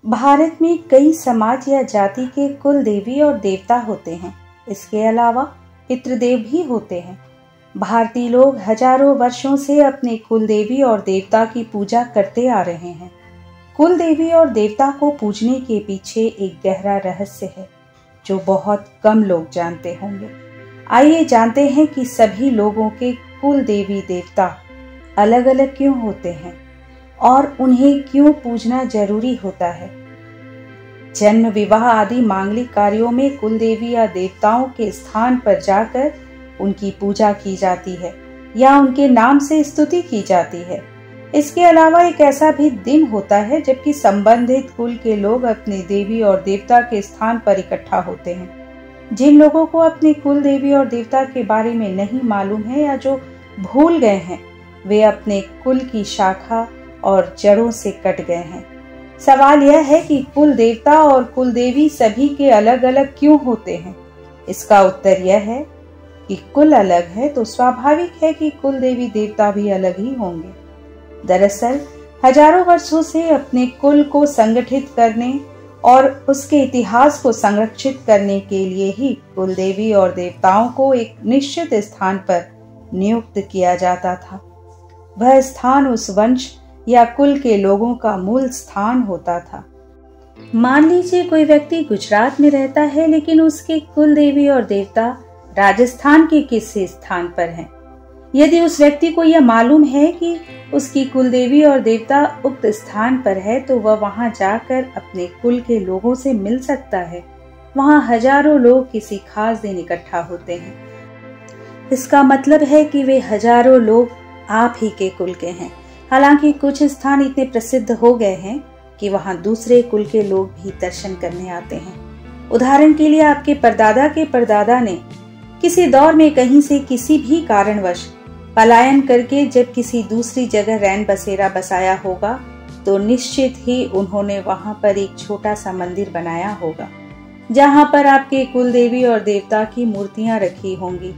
भारत में कई समाज या जाति के कुल देवी और देवता होते हैं। इसके अलावा पितृदेव भी होते हैं। भारतीय लोग हजारों वर्षों से अपने कुल देवी और देवता की पूजा करते आ रहे हैं। कुल देवी और देवता को पूजने के पीछे एक गहरा रहस्य है जो बहुत कम लोग जानते होंगे। आइए जानते हैं कि सभी लोगों के कुल देवी देवता अलग अलग क्यों होते हैं और उन्हें क्यों पूजना जरूरी होता है। जन्म, विवाह आदि मांगलिक कार्यों में कुल देवी या देवताओं के स्थान पर जाकर उनकी पूजा की जाती है या उनके नाम से स्तुति की जाती है। इसके अलावा एक ऐसा भी दिन होता है जबकि संबंधित कुल के लोग अपने देवी और देवता के स्थान पर इकट्ठा होते हैं। जिन लोगों को अपने कुल देवी और देवता के बारे में नहीं मालूम है या जो भूल गए हैं, वे अपने कुल की शाखा और जड़ों से कट गए हैं। सवाल यह है कि कुल देवता और कुल देवी सभी के अलग अलग क्यों होते हैं। इसका उत्तर यह है कि कुल अलग है तो स्वाभाविक है कि कुल देवी देवता भी अलग ही होंगे। दरअसल हजारों वर्षों से अपने कुल को संगठित करने और उसके इतिहास को संरक्षित करने के लिए ही कुल देवी और देवताओं को एक निश्चित स्थान पर नियुक्त किया जाता था। वह स्थान उस वंश या कुल के लोगों का मूल स्थान होता था। मान लीजिए कोई व्यक्ति गुजरात में रहता है लेकिन उसके कुल देवी और देवता राजस्थान के किसी स्थान पर हैं। यदि उस व्यक्ति को यह मालूम है कि उसकी कुल देवी और देवता उक्त स्थान पर है तो वह वहां जाकर अपने कुल के लोगों से मिल सकता है। वहां हजारों लोग किसी खास दिन इकट्ठा होते हैं। इसका मतलब है कि वे हजारों लोग आप ही के कुल के हैं। हालांकि कुछ स्थान इतने प्रसिद्ध हो गए हैं कि वहां दूसरे कुल के लोग भी दर्शन करने आते हैं। उदाहरण के लिए आपके परदादा के परदादा ने किसी दौर में कहीं से किसी भी कारणवश पलायन करके जब किसी दूसरी जगह रैन बसेरा बसाया होगा तो निश्चित ही उन्होंने वहां पर एक छोटा सा मंदिर बनाया होगा जहां पर आपके कुल देवी और देवता की मूर्तियां रखी होंगी।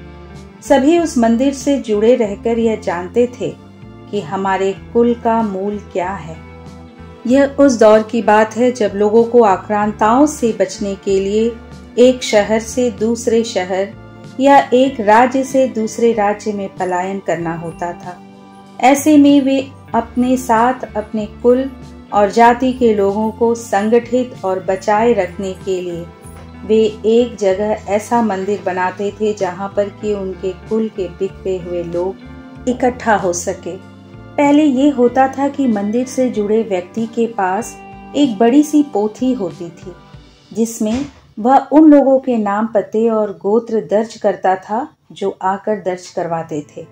सभी उस मंदिर से जुड़े रहकर यह जानते थे कि हमारे कुल का मूल क्या है। यह उस दौर की बात है जब लोगों को आक्रांताओं से बचने के लिए एक शहर से दूसरे शहर या एक राज्य से दूसरे राज्य में पलायन करना होता था। ऐसे में वे अपने साथ अपने कुल और जाति के लोगों को संगठित और बचाए रखने के लिए वे एक जगह ऐसा मंदिर बनाते थे जहां पर कि उनके कुल के बिखरे हुए लोग इकट्ठा हो सके। पहले ये होता था कि मंदिर से जुड़े व्यक्ति के पास एक बड़ी सी पोथी होती थी जिसमें वह उन लोगों के नाम, पते और गोत्र दर्ज करता था जो आकर दर्ज करवाते थे।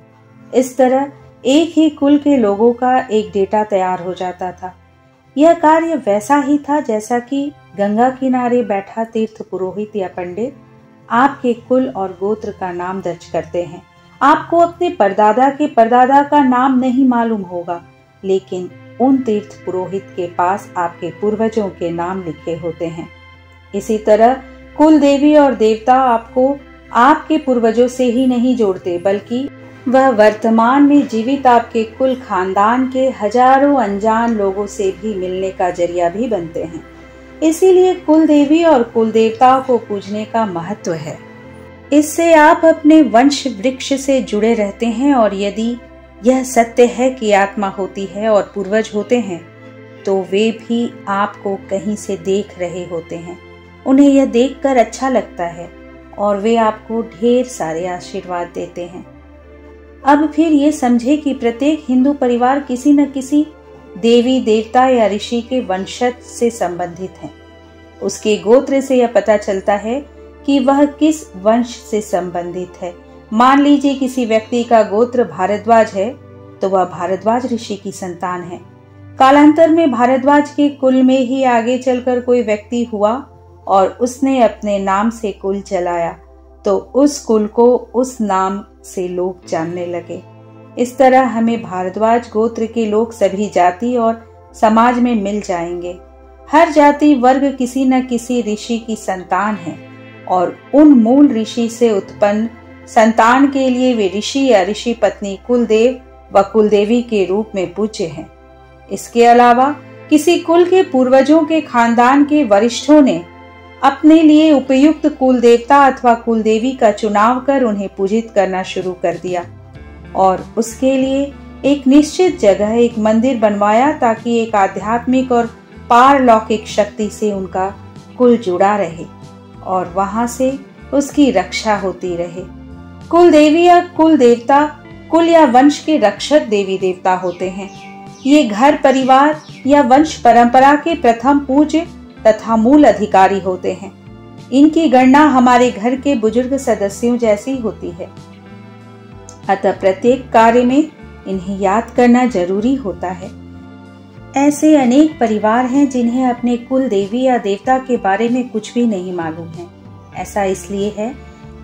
इस तरह एक ही कुल के लोगों का एक डेटा तैयार हो जाता था। यह कार्य वैसा ही था जैसा कि गंगा किनारे बैठा तीर्थ पुरोहित या पंडित आपके कुल और गोत्र का नाम दर्ज करते हैं। आपको अपने परदादा के परदादा का नाम नहीं मालूम होगा लेकिन उन तीर्थ पुरोहित के पास आपके पूर्वजों के नाम लिखे होते हैं। इसी तरह कुल देवी और देवता आपको आपके पूर्वजों से ही नहीं जोड़ते बल्कि वह वर्तमान में जीवित आपके कुल खानदान के हजारों अनजान लोगों से भी मिलने का जरिया भी बनते हैं। इसीलिए कुल देवी और कुल देवताओं को पूजने का महत्व है। इससे आप अपने वंश वृक्ष से जुड़े रहते हैं और यदि यह सत्य है कि आत्मा होती है और पूर्वज होते हैं तो वे भी आपको कहीं से देख रहे होते हैं। उन्हें यह देखकर अच्छा लगता है और वे आपको ढेर सारे आशीर्वाद देते हैं। अब फिर ये समझे कि प्रत्येक हिंदू परिवार किसी न किसी देवी देवता या ऋषि के वंशज से संबंधित है। उसके गोत्र से यह पता चलता है कि वह किस वंश से संबंधित है। मान लीजिए किसी व्यक्ति का गोत्र भारद्वाज है तो वह भारद्वाज ऋषि की संतान है। कालांतर में भारद्वाज के कुल में ही आगे चलकर कोई व्यक्ति हुआ और उसने अपने नाम से कुल चलाया तो उस कुल को उस नाम से लोग जानने लगे। इस तरह हमें भारद्वाज गोत्र के लोग सभी जाति और समाज में मिल जाएंगे। हर जाति वर्ग किसी न किसी ऋषि की संतान है और उन मूल ऋषि से उत्पन्न संतान के लिए वे ऋषि या ऋषि पत्नी कुलदेव व कुलदेवी के रूप में पूज्य हैं। इसके अलावा किसी कुल के पूर्वजों के खानदान के वरिष्ठों ने अपने लिए उपयुक्त कुल देवता अथवा कुल देवी का चुनाव कर उन्हें पूजित करना शुरू कर दिया और उसके लिए एक निश्चित जगह एक मंदिर बनवाया ताकि एक आध्यात्मिक और पारलौकिक शक्ति से उनका कुल जुड़ा रहे और वहां से उसकी रक्षा होती रहे। कुल देवी या कुल देवता कुल या वंश के रक्षक देवी देवता होते हैं। ये घर परिवार या वंश परंपरा के प्रथम पूज्य तथा मूल अधिकारी होते हैं। इनकी गणना हमारे घर के बुजुर्ग सदस्यों जैसी होती है, अतः प्रत्येक कार्य में इन्हें याद करना जरूरी होता है। ऐसे अनेक परिवार हैं जिन्हें अपने कुल देवी या देवता के बारे में कुछ भी नहीं मालूम है। ऐसा इसलिए है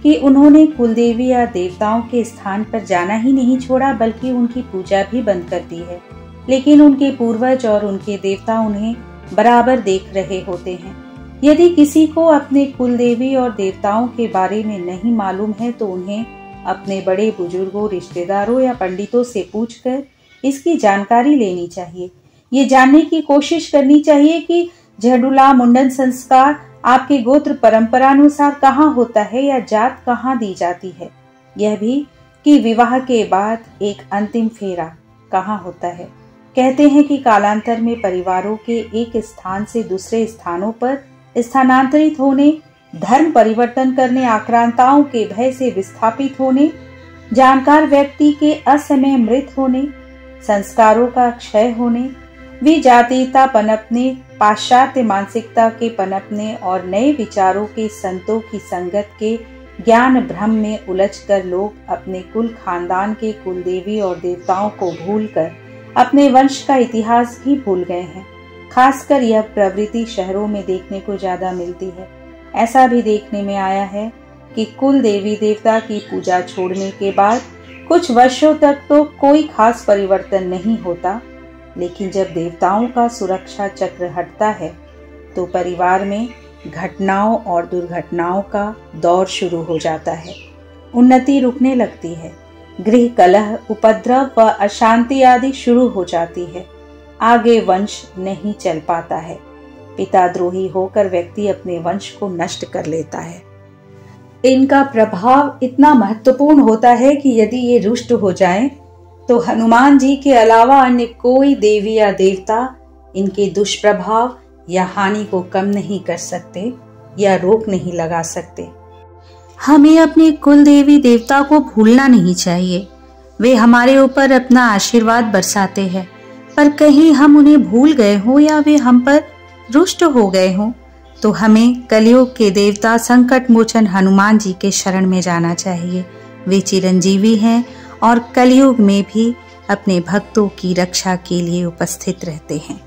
कि उन्होंने कुल देवी या देवताओं के स्थान पर जाना ही नहीं छोड़ा, बल्कि उनकी पूजा भी बंद कर दी है। लेकिन उनके पूर्वज और उनके देवता उन्हें बराबर देख रहे होते हैं। यदि किसी को अपने कुल देवी और देवताओं के बारे में नहीं मालूम है तो उन्हें अपने बड़े बुजुर्गों, रिश्तेदारों या पंडितों से पूछकर इसकी जानकारी लेनी चाहिए। ये जानने की कोशिश करनी चाहिए कि झडुला मुंडन संस्कार आपके गोत्र परंपरानुसार कहाँ होता है या जात कहाँ दी जाती है। यह भी कि विवाह के बाद एक अंतिम फेरा कहाँ होता है। कहते हैं कि कालांतर में परिवारों के एक स्थान से दूसरे स्थानों पर स्थानांतरित होने, धर्म परिवर्तन करने, आक्रांताओं के भय से विस्थापित होने, जानकार व्यक्ति के असमय मृत होने, संस्कारों का क्षय होने, विजातीयता पनपने, पाश्चात्य मानसिकता के पनपने और नए विचारों के संतों की संगत के ज्ञान भ्रम में उलझकर लोग अपने कुल खानदान के कुल देवी और देवताओं को भूलकर अपने वंश का इतिहास भी भूल गए हैं। खासकर यह प्रवृत्ति शहरों में देखने को ज्यादा मिलती है। ऐसा भी देखने में आया है कि कुल देवी देवता की पूजा छोड़ने के बाद कुछ वर्षों तक तो कोई खास परिवर्तन नहीं होता, लेकिन जब देवताओं का सुरक्षा चक्र हटता है तो परिवार में घटनाओं और दुर्घटनाओं का दौर शुरू हो जाता है। उन्नति रुकने लगती है, गृह कलह, उपद्रव व अशांति आदि शुरू हो जाती है। आगे वंश नहीं चल पाता है। पिताद्रोही होकर व्यक्ति अपने वंश को नष्ट कर लेता है। इनका प्रभाव इतना महत्वपूर्ण होता है कि यदि ये रुष्ट हो जाएं, तो हनुमान जी के अलावा अन्य कोई देवी या देवता इनके दुष्प्रभाव या हानि को कम नहीं कर सकते या रोक नहीं लगा सकते। हमें अपने कुल देवी देवता को भूलना नहीं चाहिए। वे हमारे ऊपर अपना आशीर्वाद बरसाते हैं, पर कहीं हम उन्हें भूल गए हों या वे हम पर रुष्ट हो गए हों तो हमें कलयुग के देवता संकट मोचन हनुमान जी के शरण में जाना चाहिए। वे चिरंजीवी हैं और कलयुग में भी अपने भक्तों की रक्षा के लिए उपस्थित रहते हैं।